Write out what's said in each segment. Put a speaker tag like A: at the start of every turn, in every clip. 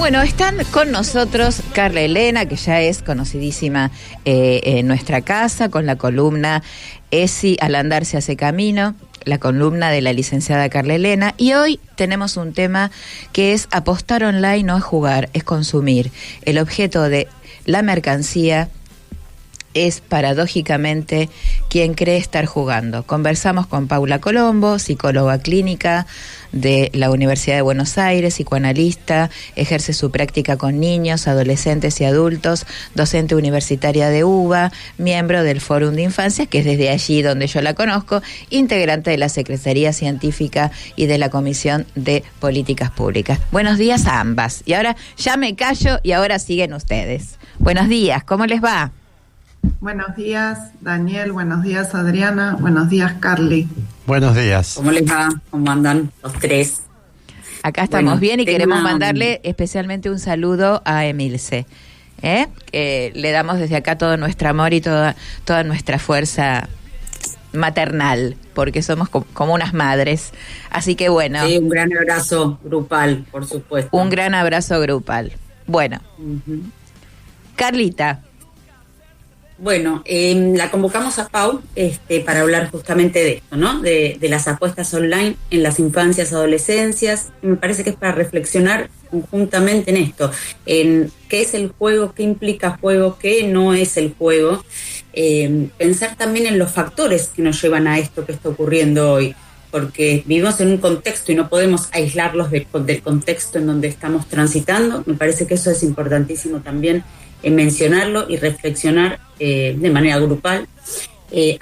A: Bueno, están con nosotros Carla Elena, que ya es conocidísima en nuestra casa, con la columna ESI al andar se hace camino, la columna de la licenciada Carla Elena. Y hoy tenemos un tema que es apostar online no es jugar, es consumir. El objeto de la mercancía es paradójicamente quien cree estar jugando. Conversamos con Paula Colombo, psicóloga clínica de la Universidad de Buenos Aires, psicoanalista, ejerce su práctica con niños, adolescentes y adultos, docente universitaria de UBA, miembro del Fórum de Infancia, que es desde allí donde yo la conozco, integrante de la Secretaría Científica y de la Comisión de Políticas Públicas. Buenos días a ambas. Y ahora ya me callo y ahora siguen ustedes. Buenos días, ¿cómo les va?
B: Buenos días, Daniel. Buenos días, Adriana. Buenos días, Carly.
C: Buenos días.
D: ¿Cómo les va? ¿Cómo andan los tres?
A: Acá estamos bien y queremos mandarle especialmente un saludo a Emilce. Le damos desde acá todo nuestro amor y toda nuestra fuerza maternal, porque somos como unas madres. Así que bueno. Sí,
D: un gran abrazo grupal, por supuesto.
A: Un gran abrazo grupal. Bueno. Carlita.
D: Bueno, la convocamos a Pau para hablar justamente de esto, ¿no? De las apuestas online en las infancias, adolescencias. Me parece que es para reflexionar conjuntamente en esto, en qué es el juego, qué implica juego, qué no es el juego. Pensar también en los factores que nos llevan a esto que está ocurriendo hoy, porque vivimos en un contexto y no podemos aislarlos del contexto en donde estamos transitando. Me parece que eso es importantísimo también mencionarlo y reflexionar de manera grupal.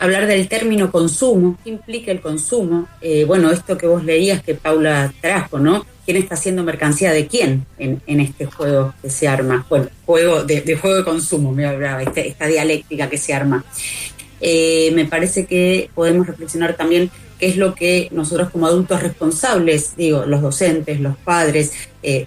D: Hablar del término consumo, ¿qué implica el consumo? Bueno, esto que vos leías que Paula trajo, ¿no? ¿Quién está haciendo mercancía de quién en este juego que se arma? Bueno, juego de consumo, me hablaba, esta dialéctica que se arma. Me parece que podemos reflexionar también qué es lo que nosotros como adultos responsables, digo, los docentes, los padres,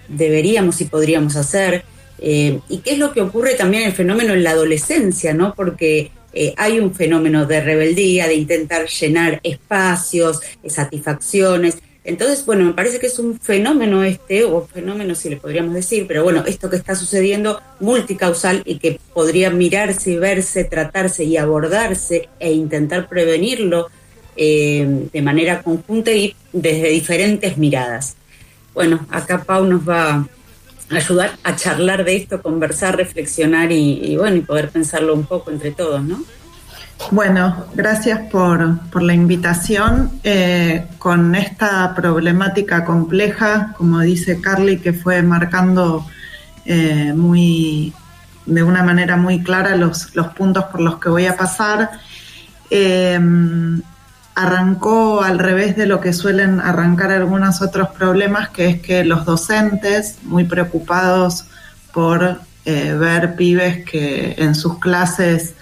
D: deberíamos y podríamos hacer. Y qué es lo que ocurre también el fenómeno en la adolescencia, ¿no? Porque hay un fenómeno de rebeldía, de intentar llenar espacios, satisfacciones. Entonces, bueno, me parece que es un fenómeno o fenómeno si le podríamos decir, pero bueno, esto que está sucediendo multicausal y que podría mirarse y verse, tratarse y abordarse e intentar prevenirlo de manera conjunta y desde diferentes miradas. Bueno, acá Pau nos va ayudar a charlar de esto, conversar, reflexionar y poder pensarlo un poco entre todos, ¿no?
B: Bueno, gracias por la invitación. Con esta problemática compleja, como dice Carly, que fue marcando de una manera muy clara los puntos por los que voy a pasar, arrancó al revés de lo que suelen arrancar algunos otros problemas, que es que los docentes, muy preocupados por ver pibes que en sus clases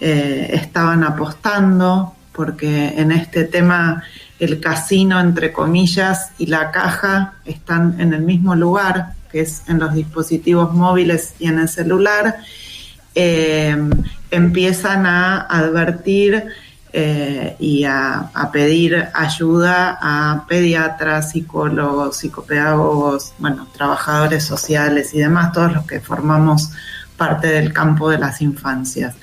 B: estaban apostando, porque en este tema el casino, entre comillas, y la caja están en el mismo lugar, que es en los dispositivos móviles y en el celular, empiezan a advertir y a pedir ayuda a pediatras, psicólogos, psicopedagogos, trabajadores sociales y demás, todos los que formamos parte del campo de las infancias.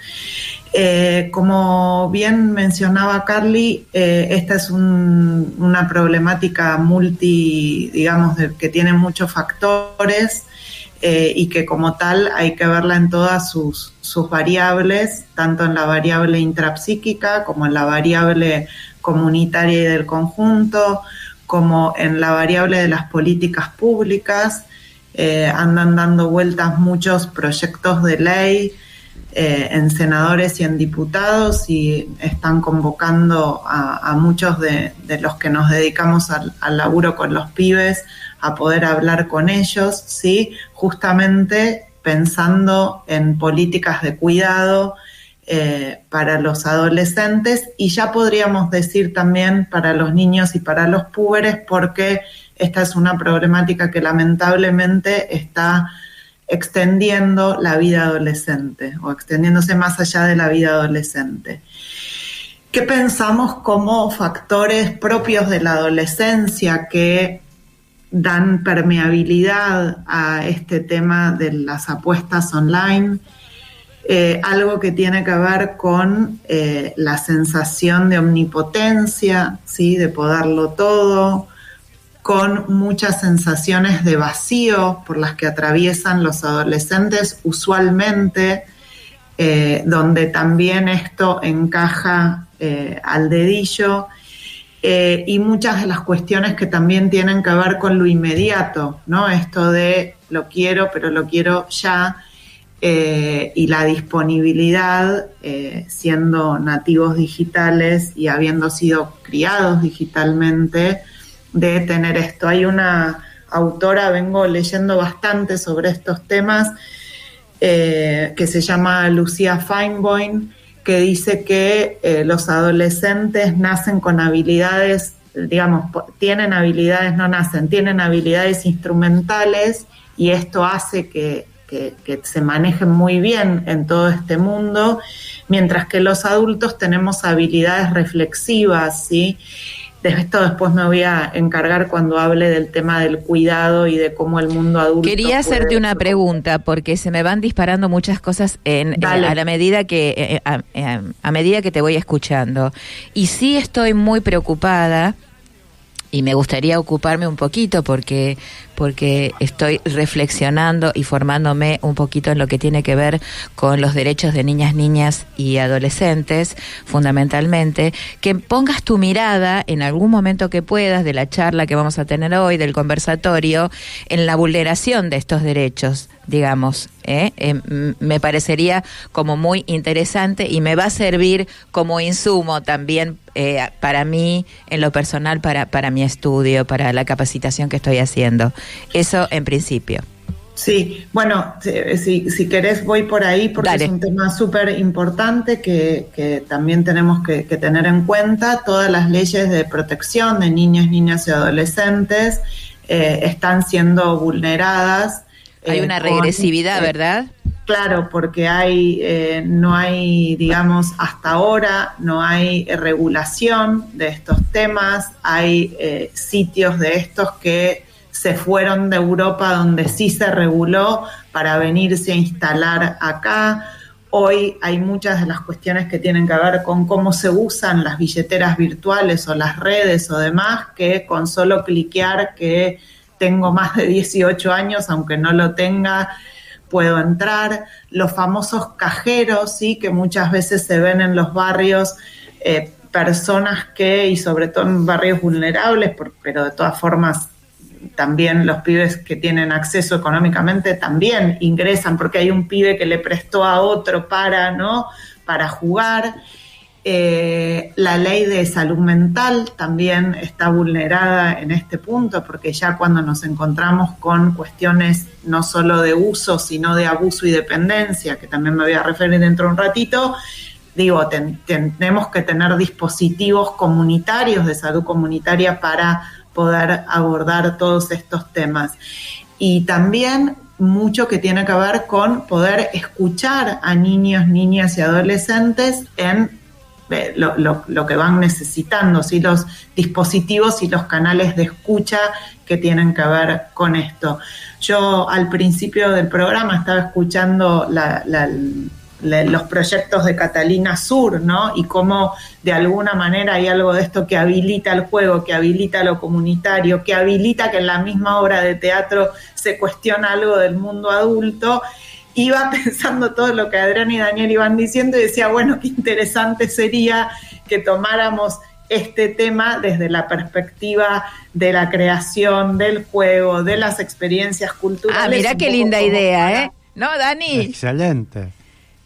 B: Como bien mencionaba Carly, esta es una problemática que tiene muchos factores, y que como tal hay que verla en todas sus variables, tanto en la variable intrapsíquica como en la variable comunitaria y del conjunto, como en la variable de las políticas públicas. Andan dando vueltas muchos proyectos de ley en senadores y en diputados y están convocando a muchos de los que nos dedicamos al laburo con los pibes a poder hablar con ellos, ¿sí? Justamente pensando en políticas de cuidado para los adolescentes, y ya podríamos decir también para los niños y para los púberes, porque esta es una problemática que lamentablemente está extendiendo la vida adolescente o extendiéndose más allá de la vida adolescente. ¿Qué pensamos como factores propios de la adolescencia que dan permeabilidad a este tema de las apuestas online. Algo que tiene que ver con la sensación de omnipotencia, ¿sí? De poderlo todo, con muchas sensaciones de vacío por las que atraviesan los adolescentes usualmente, donde también esto encaja al dedillo, y muchas de las cuestiones que también tienen que ver con lo inmediato, ¿no? Esto de lo quiero, pero lo quiero ya, y la disponibilidad, siendo nativos digitales y habiendo sido criados digitalmente, de tener esto. Hay una autora, vengo leyendo bastante sobre estos temas, que se llama Lucía Feinboim, que dice que los adolescentes nacen con habilidades, digamos, tienen habilidades, no nacen, tienen habilidades instrumentales, y esto hace que se manejen muy bien en todo este mundo, mientras que los adultos tenemos habilidades reflexivas, ¿sí? De esto después me voy a encargar cuando hable del tema del cuidado y de cómo el mundo adulto...
A: Quería hacerte una pregunta, porque se me van disparando muchas cosas a la medida que a medida que te voy escuchando. Y sí estoy muy preocupada, y me gustaría ocuparme un poquito porque estoy reflexionando y formándome un poquito en lo que tiene que ver con los derechos de niñas y adolescentes, fundamentalmente, que pongas tu mirada en algún momento que puedas de la charla que vamos a tener hoy, del conversatorio, en la vulneración de estos derechos, digamos. Me parecería como muy interesante y me va a servir como insumo también para mí, en lo personal, para mi estudio, para la capacitación que estoy haciendo. Eso en principio.
B: Sí, bueno, si querés voy por ahí, porque Dale. Es un tema súper importante que también tenemos que tener en cuenta. Todas las leyes de protección de niños, niñas y adolescentes están siendo vulneradas.
A: Hay una regresividad, ¿verdad?
B: Claro, porque no hay, digamos, hasta ahora no hay regulación de estos temas. Hay sitios de estos que se fueron de Europa donde sí se reguló para venirse a instalar acá. Hoy hay muchas de las cuestiones que tienen que ver con cómo se usan las billeteras virtuales o las redes o demás, que con solo cliquear que tengo más de 18 años, aunque no lo tenga, puedo entrar. Los famosos cajeros, ¿sí? Que muchas veces se ven en los barrios, personas que, y sobre todo en barrios vulnerables, pero de todas formas también los pibes que tienen acceso económicamente también ingresan, porque hay un pibe que le prestó a otro para jugar. La ley de salud mental también está vulnerada en este punto, porque ya cuando nos encontramos con cuestiones no solo de uso, sino de abuso y dependencia, que también me voy a referir dentro de un ratito, digo, tenemos que tener dispositivos comunitarios de salud comunitaria para poder abordar todos estos temas. Y también mucho que tiene que ver con poder escuchar a niños, niñas y adolescentes en lo que van necesitando, ¿sí? Los dispositivos y los canales de escucha que tienen que ver con esto. Yo al principio del programa estaba escuchando los proyectos de Catalina Sur, ¿no? Y cómo de alguna manera hay algo de esto que habilita el juego, que habilita lo comunitario, que habilita que en la misma obra de teatro se cuestiona algo del mundo adulto. Iba pensando todo lo que Adrián y Daniel iban diciendo y decía, bueno, qué interesante sería que tomáramos este tema desde la perspectiva de la creación, del juego, de las experiencias culturales.
A: Ah, mirá qué linda idea, ¿eh? ¿No, Dani?
C: Excelente.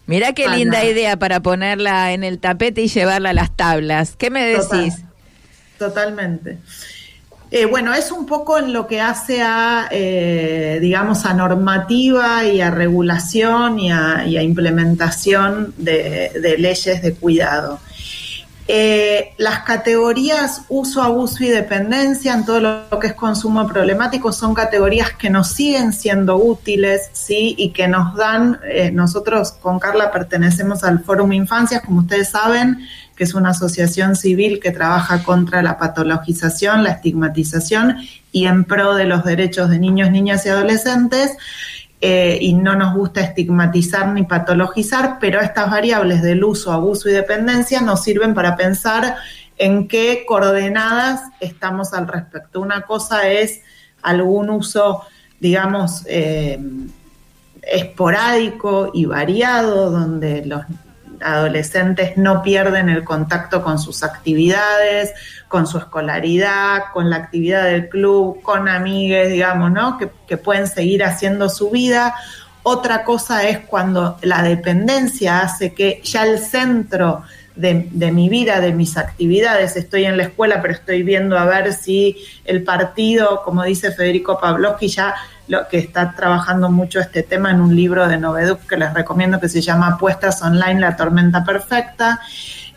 A: Mirá qué linda idea para ponerla en el tapete y llevarla a las tablas. ¿Qué me decís?
B: Totalmente. Bueno, es un poco en lo que hace a, digamos, a normativa y a regulación y a implementación de leyes de cuidado. Las categorías uso, abuso y dependencia en todo lo que es consumo problemático son categorías que nos siguen siendo útiles, ¿sí? Y que nos dan, nosotros con Carla pertenecemos al Fórum Infancias, como ustedes saben, que es una asociación civil que trabaja contra la patologización, la estigmatización y en pro de los derechos de niños, niñas y adolescentes. Y no nos gusta estigmatizar ni patologizar, pero estas variables del uso, abuso y dependencia nos sirven para pensar en qué coordenadas estamos al respecto. Una cosa es algún uso, digamos, esporádico y variado, donde los adolescentes no pierden el contacto con sus actividades, con su escolaridad, con la actividad del club, con amigues, digamos, ¿no? Que pueden seguir haciendo su vida. Otra cosa es cuando la dependencia hace que ya el centro de mi vida, de mis actividades, estoy en la escuela, pero estoy viendo a ver si el partido, como dice Federico Pavlovsky, ya lo que está trabajando mucho este tema en un libro de Noveduc que les recomiendo, que se llama Apuestas Online, la tormenta perfecta.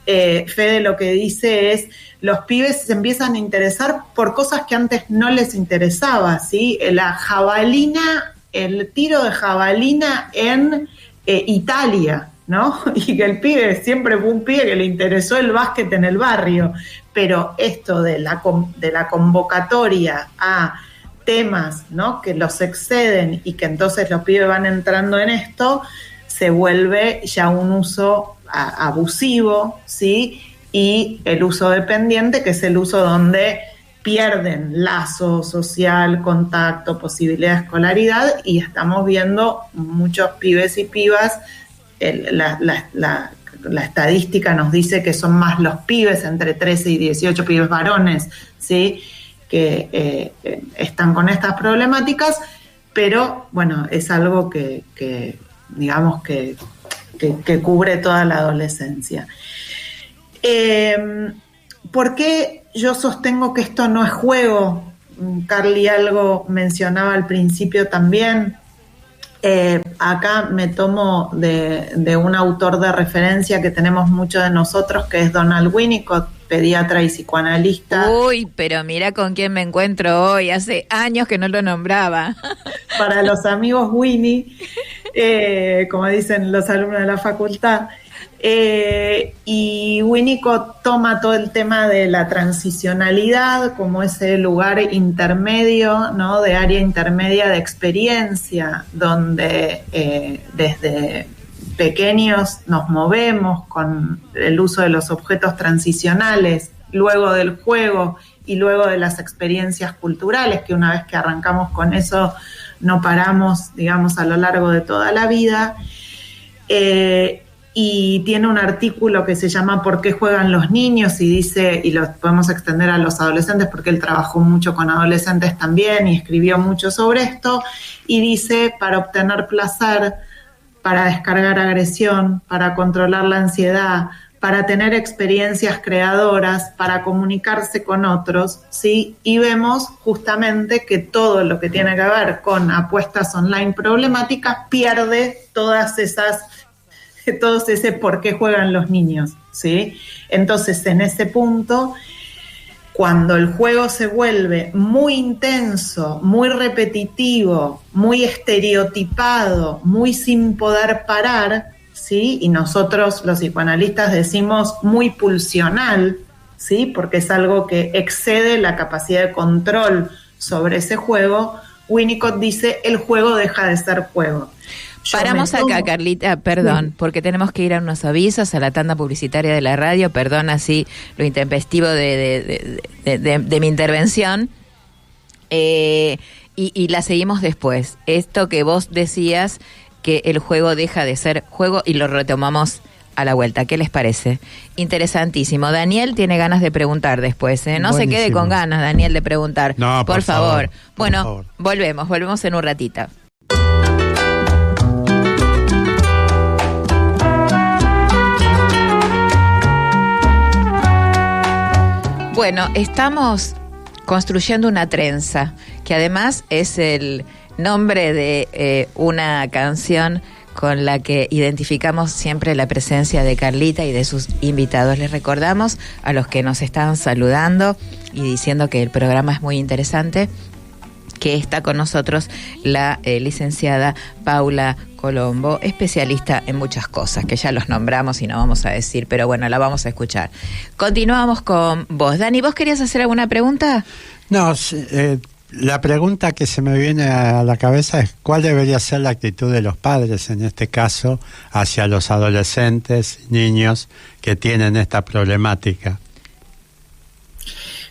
B: Fede lo que dice es, los pibes se empiezan a interesar por cosas que antes no les interesaba, ¿sí? La jabalina, el tiro de jabalina en Italia, ¿no? Y que el pibe siempre fue un pibe que le interesó el básquet en el barrio, pero esto de la convocatoria a temas, ¿no? Que los exceden y que entonces los pibes van entrando en esto, se vuelve ya un uso abusivo, ¿sí? Y el uso dependiente, que es el uso donde pierden lazo social, contacto, posibilidad de escolaridad, y estamos viendo muchos pibes y pibas, la estadística nos dice que son más los pibes entre 13 y 18 pibes varones, ¿sí? Que están con estas problemáticas, pero bueno, es algo que digamos que cubre toda la adolescencia. ¿Por qué yo sostengo que esto no es juego? Carly algo mencionaba al principio también. Acá me tomo de un autor de referencia que tenemos muchos de nosotros, que es Donald Winnicott, pediatra y psicoanalista.
A: Uy, pero mira con quién me encuentro hoy, hace años que no lo nombraba.
B: Para los amigos Winnie, como dicen los alumnos de la facultad. Y Winnicott toma todo el tema de la transicionalidad como ese lugar intermedio, ¿no? De área intermedia de experiencia, donde desde pequeños nos movemos con el uso de los objetos transicionales, luego del juego y luego de las experiencias culturales, que una vez que arrancamos con eso no paramos, digamos, a lo largo de toda la vida. Y tiene un artículo que se llama ¿Por qué juegan los niños? Y dice, y lo podemos extender a los adolescentes porque él trabajó mucho con adolescentes también y escribió mucho sobre esto, y dice, para obtener placer, para descargar agresión, para controlar la ansiedad, para tener experiencias creadoras, para comunicarse con otros, ¿sí? Y vemos justamente que todo lo que tiene que ver con apuestas online problemáticas pierde todos ese por qué juegan los niños, ¿sí? Entonces, en ese punto, cuando el juego se vuelve muy intenso, muy repetitivo, muy estereotipado, muy sin poder parar, ¿sí? Y nosotros, los psicoanalistas, decimos muy pulsional, ¿sí? Porque es algo que excede la capacidad de control sobre ese juego. Winnicott dice, el juego deja de ser juego.
A: Paramos acá, Carlita, perdón, porque tenemos que ir a unos avisos, a la tanda publicitaria de la radio, perdón así lo intempestivo de mi intervención, y la seguimos después. Esto que vos decías, que el juego deja de ser juego, y lo retomamos a la vuelta. ¿Qué les parece? Interesantísimo. Daniel tiene ganas de preguntar después, ¿eh? No Buenísimo. Se quede con ganas, Daniel, de preguntar.
C: No,
A: por favor. Bueno,
C: favor.
A: Volvemos en un ratito. Bueno, estamos construyendo una trenza, que además es el nombre de una canción con la que identificamos siempre la presencia de Carlita y de sus invitados. Les recordamos a los que nos están saludando y diciendo que el programa es muy interesante, que está con nosotros la licenciada Paula Colombo, especialista en muchas cosas, que ya los nombramos y no vamos a decir, pero bueno, la vamos a escuchar. Continuamos con vos. Dani, ¿vos querías hacer alguna pregunta?
C: No, la pregunta que se me viene a la cabeza es ¿cuál debería ser la actitud de los padres, en este caso, hacia los adolescentes, niños que tienen esta problemática?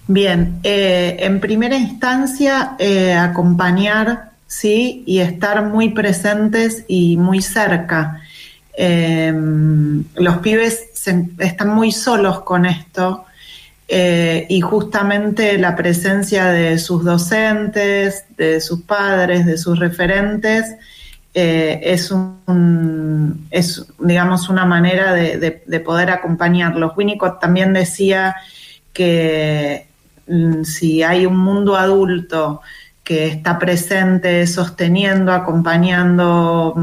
B: Bien, en primera instancia, acompañar, ¿sí? Y estar muy presentes y muy cerca. Los pibes están muy solos con esto, y justamente la presencia de sus docentes, de sus padres, de sus referentes, es digamos, una manera de poder acompañarlos. Winnicott también decía que si hay un mundo adulto que está presente, sosteniendo, acompañando,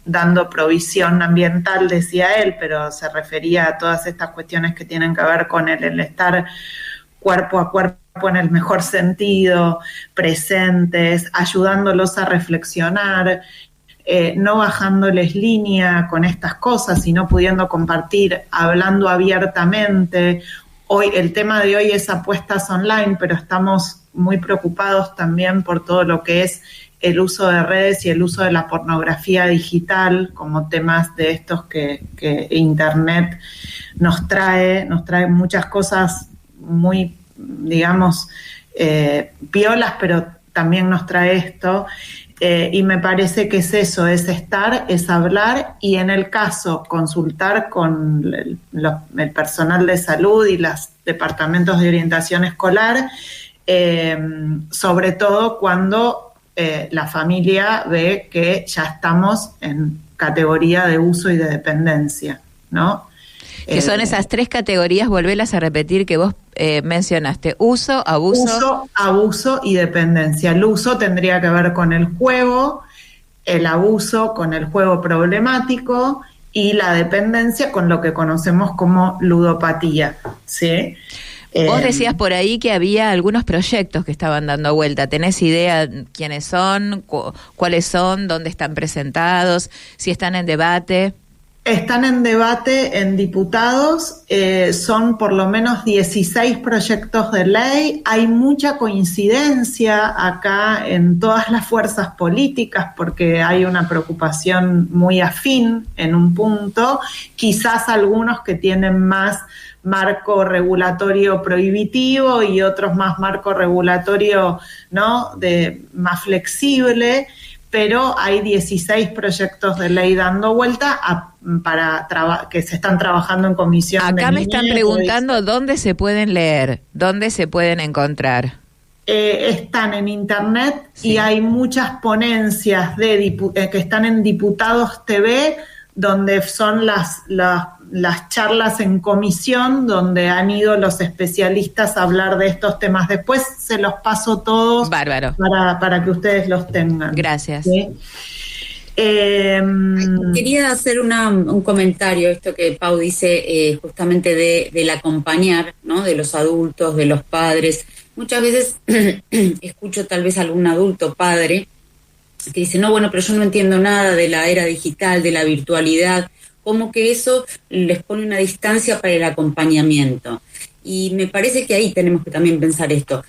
B: dando provisión ambiental, decía él, pero se refería a todas estas cuestiones que tienen que ver con el estar cuerpo a cuerpo en el mejor sentido, presentes, ayudándolos a reflexionar, no bajándoles línea con estas cosas, sino pudiendo compartir, hablando abiertamente. Hoy, el tema de hoy es apuestas online, pero estamos muy preocupados también por todo lo que es el uso de redes y el uso de la pornografía digital como temas de estos que Internet nos trae muchas cosas muy, digamos, piolas, pero también nos trae esto. Y me parece que es eso, es estar, es hablar y en el caso consultar con el personal de salud y los departamentos de orientación escolar, sobre todo cuando la familia ve que ya estamos en categoría de uso y de dependencia, ¿no?
A: Que son esas tres categorías, volvelas a repetir, que vos mencionaste: uso,
B: abuso y dependencia. El uso tendría que ver con el juego, el abuso con el juego problemático y la dependencia con lo que conocemos como ludopatía, ¿sí?
A: Vos decías por ahí que había algunos proyectos que estaban dando vuelta. ¿Tenés idea quiénes son, cuáles son, dónde están presentados, si están en debate?
B: Están en debate en diputados, son por lo menos 16 proyectos de ley. Hay mucha coincidencia acá en todas las fuerzas políticas porque hay una preocupación muy afín en un punto, quizás algunos que tienen más marco regulatorio prohibitivo y otros más marco regulatorio, ¿no?, más flexible. Pero hay 16 proyectos de ley dando vuelta que se están trabajando en comisión.
A: Acá me están preguntando dónde se pueden leer, dónde se pueden encontrar.
B: Están en internet, sí. Y hay muchas ponencias que están en Diputados TV, donde son las charlas en comisión, donde han ido los especialistas a hablar de estos temas. Después se los paso todos.
A: Bárbaro.
B: Para que ustedes los tengan.
A: Gracias.
B: ¿Sí?
D: Quería hacer un comentario, esto que Pau dice justamente del acompañar, ¿no?, de los adultos, de los padres. Muchas veces escucho tal vez algún adulto padre que dice, no, bueno, pero yo no entiendo nada de la era digital, de la virtualidad, como que eso les pone una distancia para el acompañamiento. Y me parece que ahí tenemos que también pensar esto.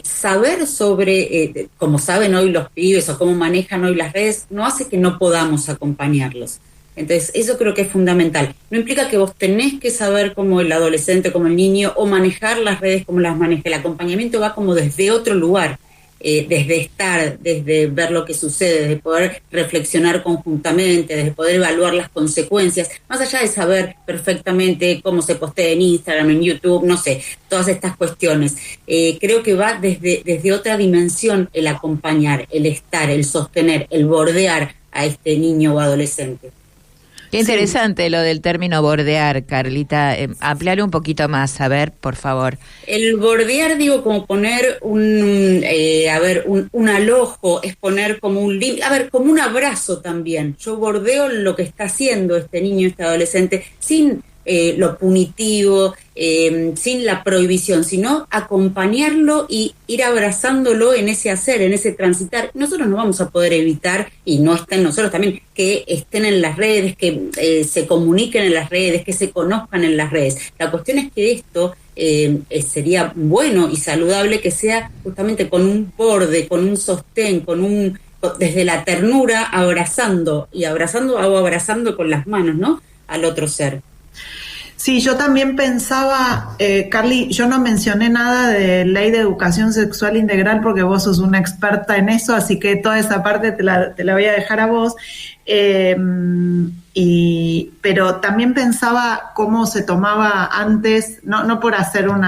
D: Saber sobre cómo saben hoy los pibes o cómo manejan hoy las redes, no hace que no podamos acompañarlos. Entonces, eso creo que es fundamental. No implica que vos tenés que saber como el adolescente, como el niño, o manejar las redes como las maneja. El acompañamiento va como desde otro lugar. Desde estar, desde ver lo que sucede, desde poder reflexionar conjuntamente, desde poder evaluar las consecuencias, más allá de saber perfectamente cómo se postea en Instagram, en YouTube, no sé, todas estas cuestiones. Creo que va desde otra dimensión el acompañar, el estar, el sostener, el bordear a este niño o adolescente.
A: Qué interesante lo del término bordear, Carlita. Ampliale un poquito más, a ver, por favor.
D: El bordear, digo, como poner un alojo, es poner como un límite, como un abrazo también. Yo bordeo lo que está haciendo este niño, este adolescente, sin lo punitivo, sin la prohibición, sino acompañarlo y ir abrazándolo en ese hacer, en ese transitar. Nosotros no vamos a poder evitar, y no está en nosotros también, que estén en las redes, que se comuniquen en las redes, que se conozcan en las redes. La cuestión es que esto sería bueno y saludable que sea justamente con un borde, con un sostén, desde la ternura, abrazando con las manos, ¿no?, al otro ser.
B: Sí, yo también pensaba, Carly, yo no mencioné nada de ley de educación sexual integral porque vos sos una experta en eso, así que toda esa parte te la voy a dejar a vos. Pero también pensaba cómo se tomaba antes, no por hacer un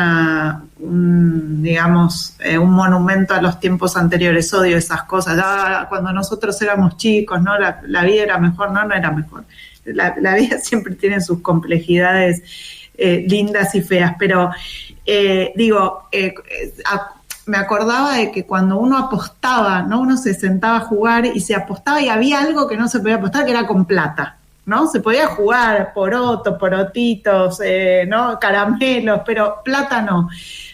B: monumento a los tiempos anteriores, odio esas cosas. Ya cuando nosotros éramos chicos, ¿no? La vida era mejor, no era mejor. La vida siempre tiene sus complejidades lindas y feas, pero me acordaba de que cuando uno apostaba, ¿no? Uno se sentaba a jugar y se apostaba y había algo que no se podía apostar, que era con plata, ¿no? Se podía jugar porotitos, ¿no? Caramelos, pero plata no.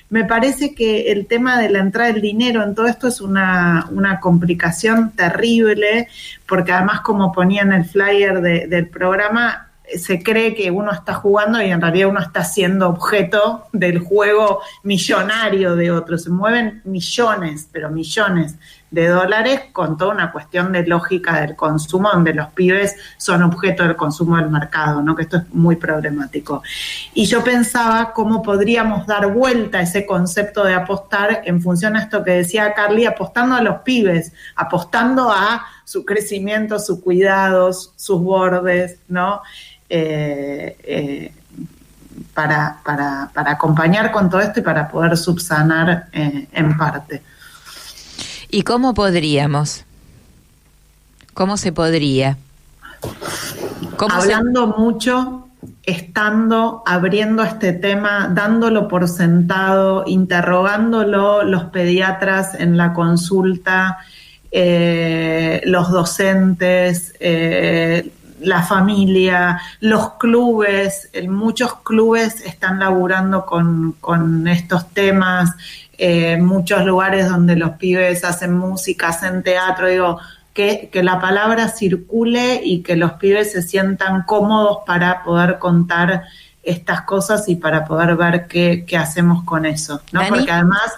B: Me parece que el tema de la entrada del dinero en todo esto es una complicación terrible, porque además, como ponía en el flyer del programa, se cree que uno está jugando y en realidad uno está siendo objeto del juego millonario de otros. Se mueven millones, pero millones de dólares con toda una cuestión de lógica del consumo, donde los pibes son objeto del consumo del mercado, ¿no? Que esto es muy problemático. Y yo pensaba cómo podríamos dar vuelta a ese concepto de apostar en función a esto que decía Carly, apostando a los pibes, apostando a su crecimiento, sus cuidados, sus bordes, ¿no? Para acompañar con todo esto y para poder subsanar en parte.
A: ¿Y cómo podríamos? ¿Cómo se podría?
B: Hablando mucho, estando, abriendo este tema, dándolo por sentado, interrogándolo los pediatras en la consulta, los docentes, la familia, los clubes, muchos clubes están laburando con estos temas, muchos lugares donde los pibes hacen música, hacen teatro, que la palabra circule y que los pibes se sientan cómodos para poder contar estas cosas y para poder ver qué hacemos con eso, ¿no?
A: ¿Dani?
B: Porque además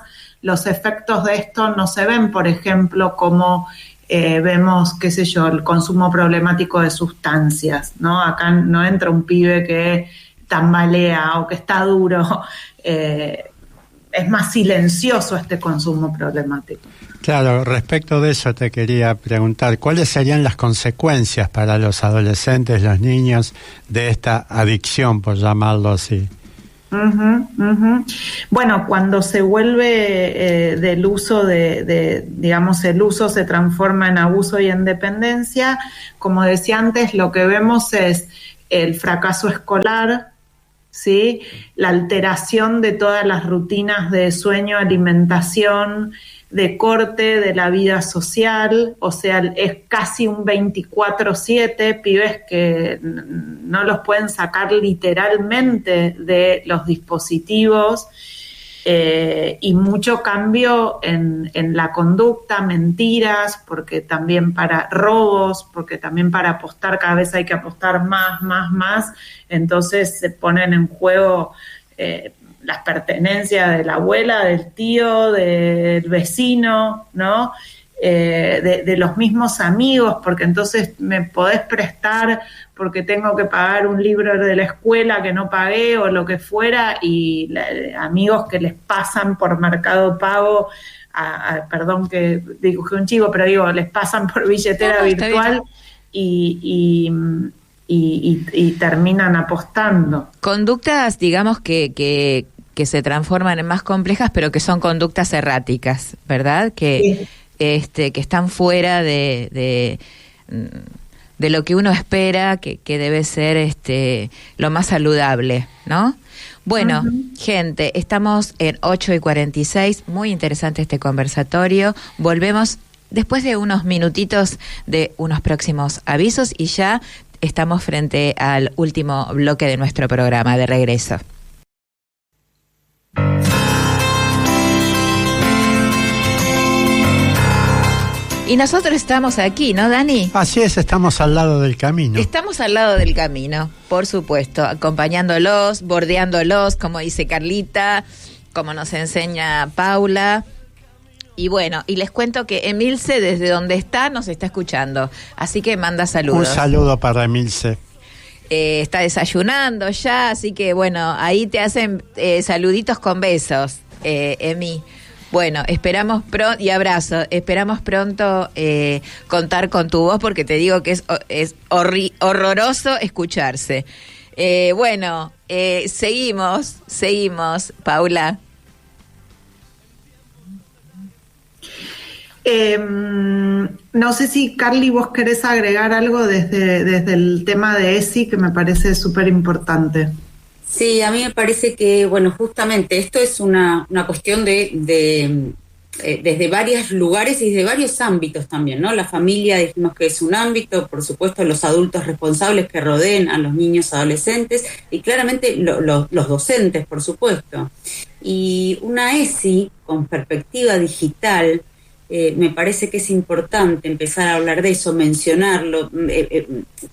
B: los efectos de esto no se ven, por ejemplo, como vemos, qué sé yo, el consumo problemático de sustancias, ¿no? Acá no entra un pibe que tambalea o que está duro, es más silencioso este consumo problemático.
C: Claro, respecto de eso te quería preguntar, ¿cuáles serían las consecuencias para los adolescentes, los niños, de esta adicción, por llamarlo así?
B: Bueno, cuando se vuelve del uso digamos, el uso se transforma en abuso y en dependencia, como decía antes, lo que vemos es el fracaso escolar, ¿sí? La alteración de todas las rutinas de sueño, alimentación, de corte de la vida social, o sea, es casi un 24/7, pibes que no los pueden sacar literalmente de los dispositivos, y mucho cambio en la conducta, mentiras, porque también para robos, porque también para apostar cada vez hay que apostar más, entonces se ponen en juego las pertenencias de la abuela, del tío, del vecino, ¿no? De los mismos amigos, porque entonces me podés prestar porque tengo que pagar un libro de la escuela que no pagué o lo que fuera, y amigos que les pasan por Mercado Pago, perdón que dibujé un chivo, pero les pasan por billetera virtual y terminan apostando.
A: Conductas, digamos, que se transforman en más complejas, pero que son conductas erráticas, ¿verdad? Que,
B: Sí.
A: que están fuera de de lo que uno espera que debe ser lo más saludable, ¿no? Bueno, gente, estamos en 8:46, muy interesante este conversatorio. Volvemos después de unos minutitos de unos próximos avisos y ya estamos frente al último bloque de nuestro programa de regreso. Y nosotros estamos aquí, ¿no, Dani?
C: Así es, estamos al lado del camino.
A: Estamos al lado del camino, por supuesto, acompañándolos, bordeándolos, como dice Carlita, como nos enseña Paula. Y bueno, y les cuento que Emilce, desde donde está, nos está escuchando. Así que manda saludos.
C: Un saludo para Emilce.
A: Está desayunando ya, así que bueno, ahí te hacen saluditos con besos, Emi. Bueno, esperamos pronto, y abrazo, esperamos pronto contar con tu voz, porque te digo que es horroroso escucharse. Bueno, seguimos, Paula.
B: No sé si, Carly, vos querés agregar algo desde el tema de ESI, que me parece súper importante.
D: Sí, a mí me parece que, bueno, justamente esto es una cuestión desde varios lugares y desde varios ámbitos también, ¿no? La familia dijimos que es un ámbito, por supuesto los adultos responsables que rodeen a los niños adolescentes y claramente los docentes, por supuesto. Y una ESI con perspectiva digital, me parece que es importante empezar a hablar de eso, mencionarlo,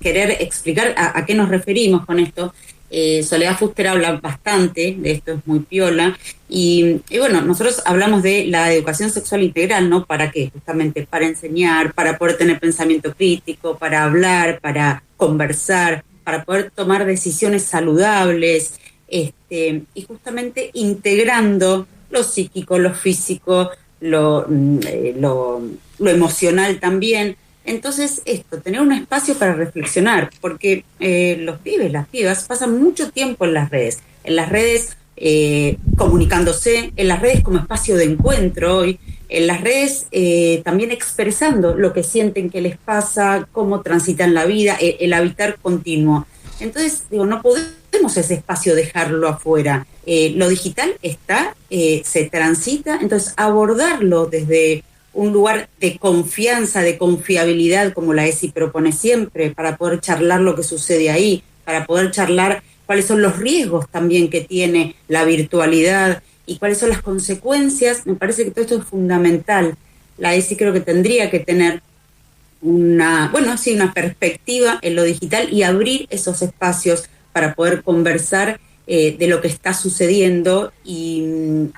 D: querer explicar a qué nos referimos con esto. Soledad Fuster habla bastante de esto, es muy piola, y bueno, nosotros hablamos de la educación sexual integral, ¿no? ¿Para qué? Justamente para enseñar, para poder tener pensamiento crítico, para hablar, para conversar, para poder tomar decisiones saludables, y justamente integrando lo psíquico, lo físico, lo emocional también. Entonces tener un espacio para reflexionar, porque los pibes, las pibas pasan mucho tiempo en las redes comunicándose, en las redes como espacio de encuentro hoy, en las redes también expresando lo que sienten que les pasa, cómo transitan la vida, el habitar continuo. Entonces, no podemos ese espacio dejarlo afuera. Lo digital está, se transita, entonces abordarlo desde un lugar de confianza, de confiabilidad, como la ESI propone siempre, para poder charlar lo que sucede ahí, para poder charlar cuáles son los riesgos también que tiene la virtualidad y cuáles son las consecuencias. Me parece que todo esto es fundamental. La ESI creo que tendría que tener una perspectiva en lo digital y abrir esos espacios para poder conversar de lo que está sucediendo y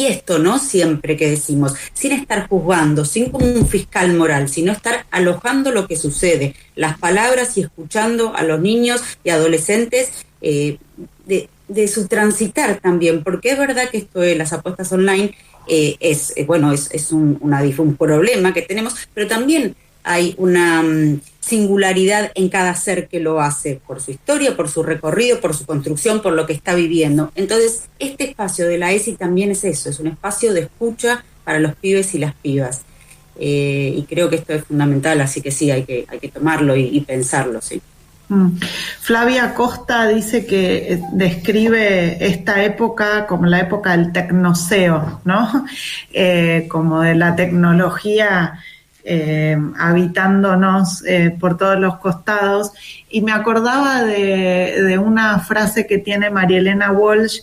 D: esto, ¿no? Siempre que decimos, sin estar juzgando, sin como un fiscal moral, sino estar alojando lo que sucede, las palabras y escuchando a los niños y adolescentes de su transitar también, porque es verdad que esto de las apuestas online es un problema que tenemos, pero también hay una singularidad en cada ser que lo hace, por su historia, por su recorrido, por su construcción, por lo que está viviendo. Entonces, este espacio de la ESI también es eso, es un espacio de escucha para los pibes y las pibas. Y creo que esto es fundamental, así que sí, hay que tomarlo y pensarlo, sí.
B: Flavia Costa dice que describe esta época como la época del tecnoseo, ¿no? Como de la tecnología habitándonos por todos los costados, y me acordaba de una frase que tiene María Elena Walsh,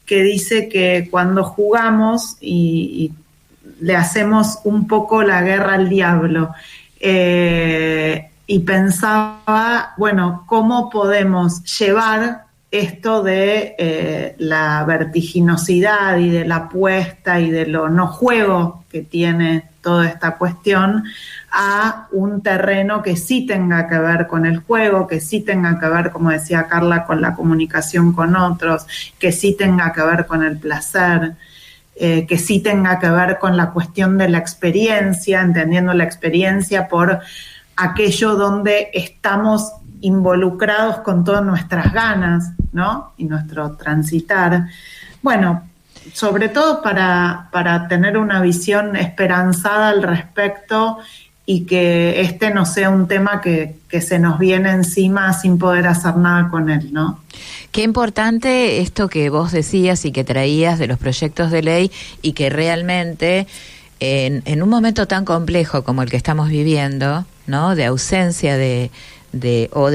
B: que dice que cuando jugamos y le hacemos un poco la guerra al diablo, y pensaba, bueno, ¿cómo podemos llevar esto de la vertiginosidad y de la apuesta y de lo no juego que tiene toda esta cuestión a un terreno que sí tenga que ver con el juego, que sí tenga que ver, como decía Carla, con la comunicación con otros, que sí tenga que ver con el placer, que sí tenga que ver con la cuestión de la experiencia, entendiendo la experiencia por aquello donde estamos involucrados con todas nuestras ganas, ¿no? Y nuestro transitar. Bueno, sobre todo para tener una visión esperanzada al respecto y que este no sea un tema que se nos viene encima sin poder hacer nada con él, ¿no?
A: Qué importante esto que vos decías y que traías de los proyectos de ley, y que realmente en un momento tan complejo como el que estamos viviendo, ¿no? De ausencia de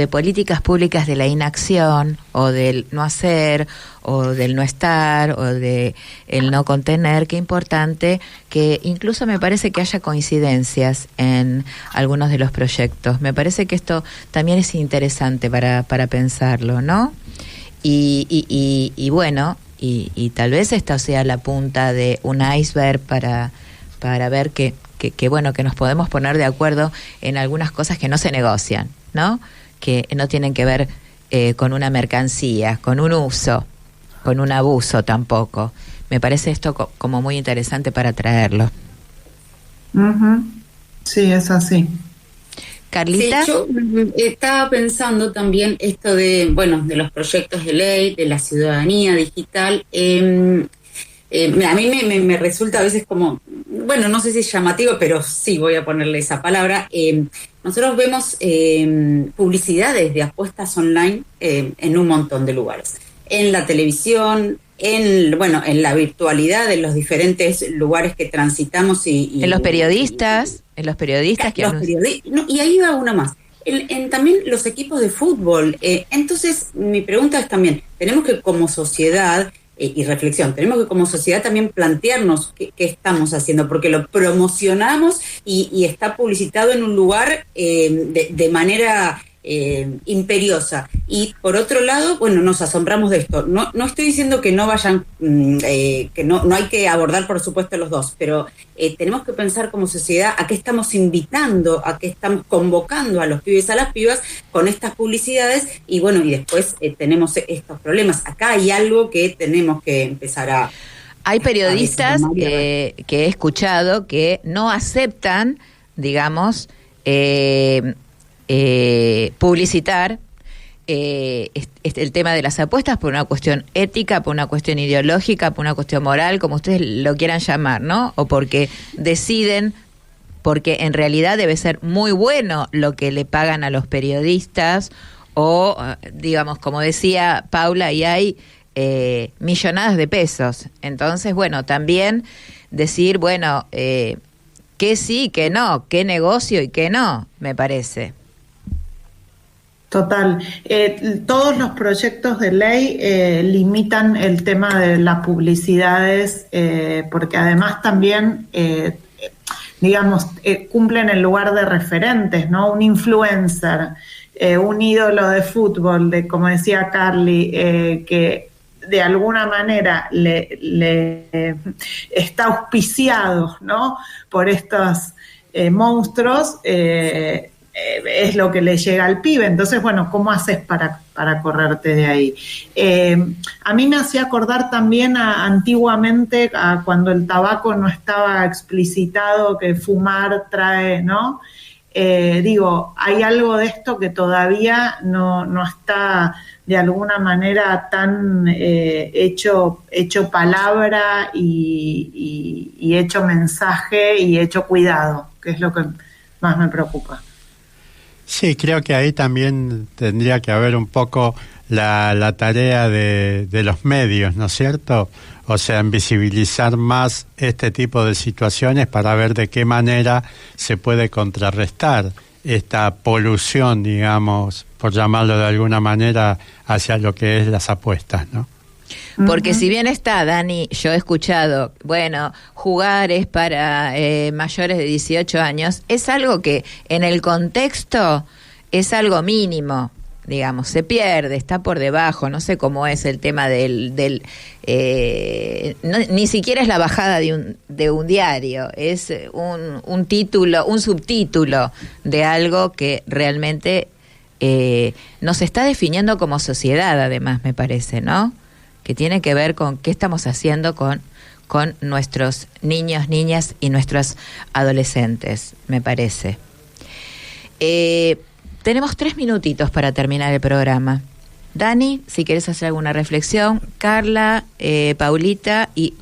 A: políticas públicas, de la inacción o del no hacer o del no estar o de el no contener, qué importante que incluso me parece que haya coincidencias en algunos de los proyectos. Me parece que esto también es interesante para pensarlo, ¿no? Y bueno, y tal vez esta sea la punta de un iceberg para ver que bueno, que nos podemos poner de acuerdo en algunas cosas que no se negocian, ¿no? Que no tienen que ver con una mercancía, con un uso, con un abuso tampoco. Me parece esto como muy interesante para traerlo.
B: Uh-huh. Sí, es así.
A: Carlita.
D: Sí, yo estaba pensando también esto de los proyectos de ley, de la ciudadanía digital. A mí me resulta a veces como, no sé si es llamativo, pero sí voy a ponerle esa palabra. Nosotros vemos publicidades de apuestas online en un montón de lugares. En la televisión, en la virtualidad de los diferentes lugares que transitamos y
A: en los periodistas,
D: y ahí va una más. En también los equipos de fútbol. Entonces, mi pregunta es también, tenemos que como sociedad y reflexión, tenemos que como sociedad también plantearnos qué estamos haciendo, porque lo promocionamos y está publicitado en un lugar de manera imperiosa, y por otro lado, nos asombramos de esto. No estoy diciendo que no vayan, que no hay que abordar por supuesto los dos, pero tenemos que pensar como sociedad a qué estamos invitando, a qué estamos convocando a los pibes, a las pibas con estas publicidades, y después tenemos estos problemas. Acá hay algo que tenemos que empezar a...
A: Hay periodistas que he escuchado que no aceptan, digamos, publicitar el tema de las apuestas por una cuestión ética, por una cuestión ideológica, por una cuestión moral, como ustedes lo quieran llamar, ¿no? O porque deciden, porque en realidad debe ser muy bueno lo que le pagan a los periodistas, o digamos, como decía Paula, y hay millonadas de pesos. Entonces, también decir, que sí, que no, qué negocio y qué no, me parece.
B: Total. Todos los proyectos de ley limitan el tema de las publicidades, porque además también, cumplen el lugar de referentes, ¿no? Un influencer, un ídolo de fútbol, como decía Carly, que de alguna manera le está auspiciado, ¿no? Por estos monstruos, es lo que le llega al pibe. Entonces, ¿cómo haces para correrte de ahí? A mí me hacía acordar también antiguamente, cuando el tabaco no estaba explicitado, que fumar trae, ¿no? Hay algo de esto que todavía no está de alguna manera tan hecho palabra y hecho mensaje y hecho cuidado, que es lo que más me preocupa.
C: Sí, creo que ahí también tendría que haber un poco la tarea de los medios, ¿no es cierto? O sea, en visibilizar más este tipo de situaciones para ver de qué manera se puede contrarrestar esta polución, digamos, por llamarlo de alguna manera, hacia lo que es las apuestas, ¿no?
A: Porque si bien está, Dani, yo he escuchado, jugar es para mayores de 18 años, es algo que en el contexto es algo mínimo, digamos, se pierde, está por debajo, no sé cómo es el tema ni siquiera es la bajada de un diario, es un título, un subtítulo de algo que realmente nos está definiendo como sociedad, además, me parece, ¿no? Que tiene que ver con qué estamos haciendo con nuestros niños, niñas y nuestros adolescentes, me parece. Tenemos 3 minutitos para terminar el programa. Dani, si querés hacer alguna reflexión, Carla, Paulita, y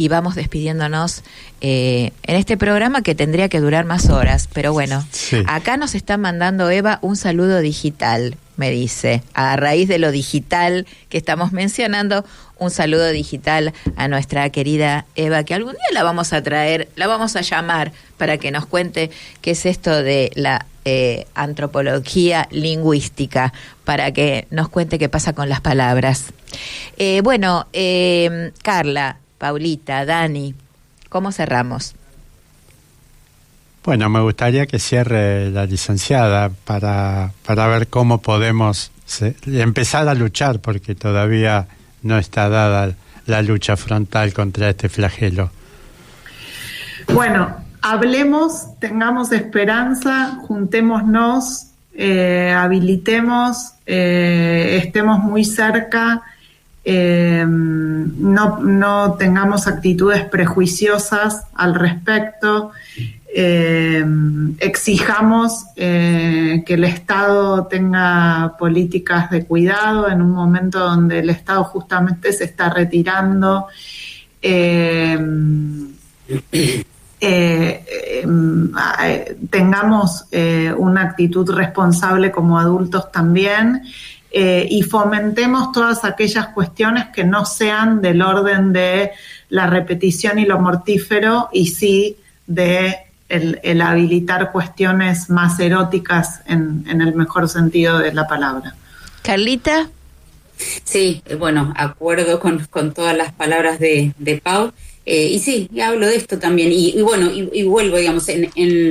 A: vamos despidiéndonos en este programa que tendría que durar más horas, pero bueno, sí. Acá nos está mandando Eva un saludo digital, me dice, a raíz de lo digital que estamos mencionando, un saludo digital a nuestra querida Eva, que algún día la vamos a traer, la vamos a llamar para que nos cuente qué es esto de la antropología lingüística, para que nos cuente qué pasa con las palabras. Carla, Paulita, Dani, ¿cómo cerramos?
C: Bueno, me gustaría que cierre la licenciada para ver cómo podemos empezar a luchar, porque todavía no está dada la lucha frontal contra este flagelo.
B: Bueno, hablemos, tengamos esperanza, juntémonos, habilitemos, estemos muy cerca, no tengamos actitudes prejuiciosas al respecto, exijamos que el Estado tenga políticas de cuidado en un momento donde el Estado justamente se está retirando. Tengamos una actitud responsable como adultos también, y fomentemos todas aquellas cuestiones que no sean del orden de la repetición y lo mortífero, y sí de el habilitar cuestiones más eróticas en el mejor sentido de la palabra.
A: Carlita.
D: Sí, bueno, acuerdo con todas las palabras de Pau. Y sí, y hablo de esto también, y vuelvo, digamos,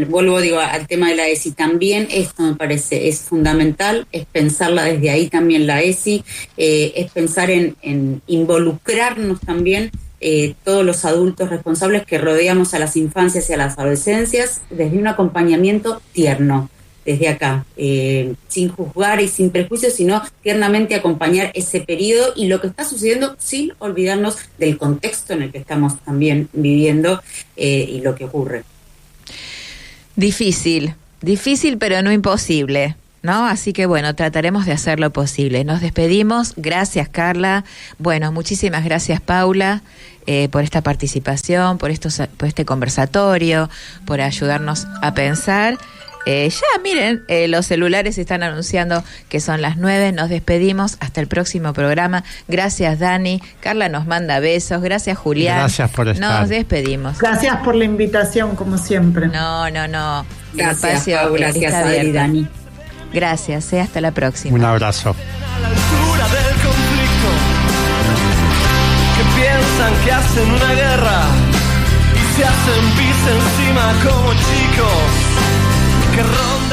D: vuelvo al tema de la ESI también. Esto me parece es fundamental, es pensarla desde ahí también la ESI, es pensar en involucrarnos también todos los adultos responsables que rodeamos a las infancias y a las adolescencias desde un acompañamiento tierno, desde acá, sin juzgar y sin prejuicios, sino tiernamente acompañar ese periodo y lo que está sucediendo sin olvidarnos del contexto en el que estamos también viviendo y lo que ocurre.
A: Difícil, pero no imposible, ¿no? Así que bueno, trataremos de hacer lo posible. Nos despedimos. Gracias, Carla. Bueno, muchísimas gracias, Paula, por esta participación, por este conversatorio, por ayudarnos a pensar. Miren, los celulares están anunciando que son las 9. Nos despedimos hasta el próximo programa. Gracias, Dani. Carla nos manda besos. Gracias, Julián.
C: Gracias por estar.
A: Nos despedimos.
B: Gracias por la invitación, como siempre.
A: No.
D: Gracias, Pau, gracias, Adri, Dani.
A: Gracias, hasta la próxima.
C: Un abrazo.
E: A la altura del conflicto, que piensan que hacen una guerra y se hacen pis encima como chicos que rompen